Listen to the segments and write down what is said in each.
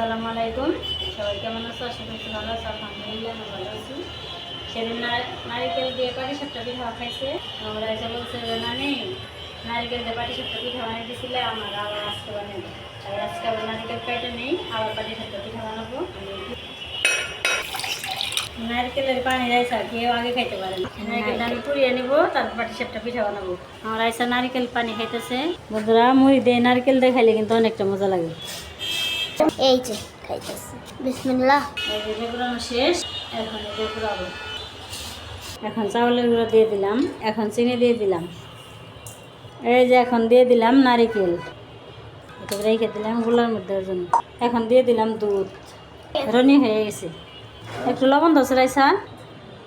আসসালামু আলাইকুম। সবাই কেমন আছো? আশা করছি ভালো আছো। আলহামদুলিল্লাহ আমি ভালো আছি। সেদিন নারিকেল দিয়ে পাটিসাপটা পিঠা খাইছে। আমরা এসে বলছে যে নানি নারিকেল দিয়ে পাটিসাপটা পিঠা বানিয়ে দিয়েছিলে, আমার আবার আজকে বানিয়ে দিই। তাই আজকে আবার নারিকেল কেটে নেই, আবার পাটিসাপটা পিঠা বানাবো। নারকেলের পানি রাইসা কেউ আগে খাইতে পারে না। নারকেলটা আমি পুড়িয়ে নিবো, তারপর পাটিসাপটা পিঠা বানাবো। আমার রাইসা নারকেল পানি খাইতেছে। বন্ধুরা, মুড়ি দিয়ে নারকেল দিয়ে খাইলে কিন্তু অনেকটা মজা লাগে। এই যে খাইতেছি, বিসমিল্লাহ। এই যে বেগুড়ানো শেষ, এখন বেগুড়াবো। এখন চাউলের গুঁড়ো দিয়ে দিলাম, এখন চিনি দিয়ে দিলাম, এই যে এখন দিয়ে দিলাম নারিকেল, এটা রেখে দিলাম গুলার মধ্যে জন্য। এখন দিয়ে দিলাম দুধ, রনি হয়ে গেছে। একটু লবণ দশ রাইসা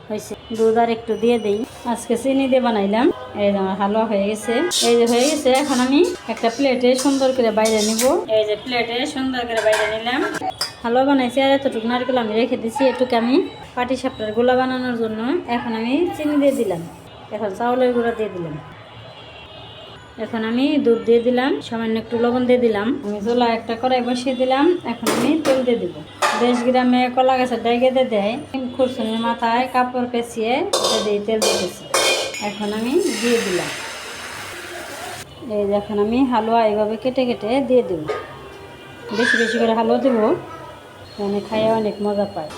হয়েছে, দুধ আর একটু দিয়ে দিই। আজকে চিনি দিয়ে বানাইলাম। এই যে আমার হালুয়া হয়ে গেছে, এই যে হয়ে গেছে। এখন আমি একটা প্লেটে সুন্দর করে বাইরে নিব। এই যে প্লেটে সুন্দর করে বাইরে নিলাম। হালুয়া বানাইছি আর এতটুকু নারকেল আমি রেখে দিছি, এটুকু আমি পাটিসাপটার গোলা বানানোর জন্য। এখন আমি চিনি দিয়ে দিলাম, এখন চাউলের গুঁড়া দিয়ে দিলাম, এখন আমি দুধ দিয়ে দিলাম, সামান্য একটু লবণ দিয়ে দিলাম। আমি চুলা একটা কড়াই বসিয়ে দিলাম। এখন আমি তেল দিয়ে দিব। 10 গ্রামে কলা গাছের ডাইকে দিয়ে দেয়, খুরসুনির মাথায় কাপড় পেঁচিয়ে দিয়ে তেল দিতেছি। এখন আমি দিয়ে দিলাম। এই যে এখন আমি হালুয়া এইভাবে কেটে কেটে দিয়ে দেব। বেশি বেশি করে হালুয়া দেবো, মানে খাইয়ে অনেক মজা পায়।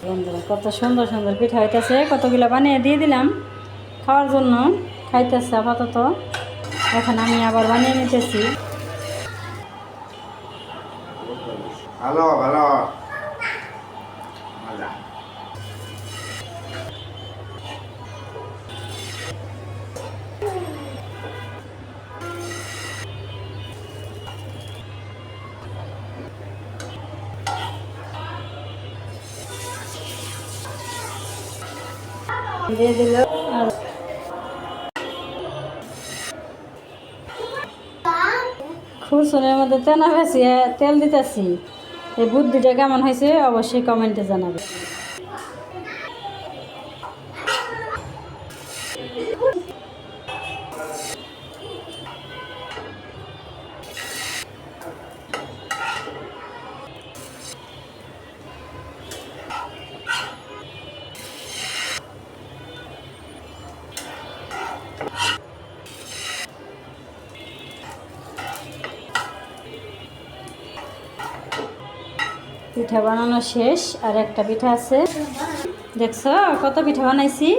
বন্ধুরা, কত সুন্দর সুন্দর পিঠা হইতেছে। কতগুলো বানিয়ে দিয়ে দিলাম খাওয়ার জন্য, খাইতেছে আপাতত। এখন আমি আবার বানিয়ে নিতেছি। ভালো ভালো মজা। দিয়ে দিল। খুরসুনের মধ্যে তেনা বেশি তেল দিতেছি। এই বুদ্ধিটা কেমন হয়েছে অবশ্যই কমেন্টে জানাবে। পিঠা বানানো শেষ, আর একটা পিঠা আছে। দেখছো কত পিঠা বানাইছি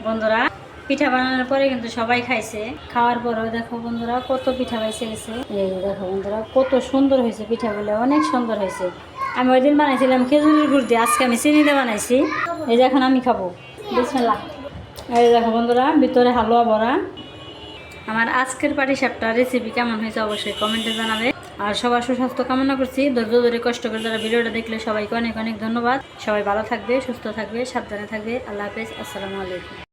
বন্ধুরা। পিঠা বানানোর পরে কিন্তু সবাই খাইছে। খাওয়ার পরেও দেখো বন্ধুরা কত পিঠা বাইসে গেছে। এই দেখো বন্ধুরা কত সুন্দর হয়েছে পিঠাগুলো, অনেক সুন্দর হয়েছে। আমি ওই দিন বানাইছিলাম খেজুরের গুড় দিয়ে, আজকে আমি চিনি দিয়ে বানাইছি। এই যে এখন আমি খাবো, বিসমিল্লাহ। এই দেখো বন্ধুরা ভিতরে হালুয়া ভরা। আমার আজকের পাটিসাপটা রেসিপি কেমন হয়েছে অবশ্যই কমেন্টে জানাবে। আর সবার সুস্বাস্থ্য কামনা করছি। ধৈর্য ধরে কষ্ট করে যারা ভিডিওটা দেখলে সবাইকে অনেক অনেক ধন্যবাদ। সবাই ভালো থাকবে, সুস্থ থাকবে, সাবধানে থাকবে। আল্লাহ হাফেজ, আসসালামু আলাইকুম।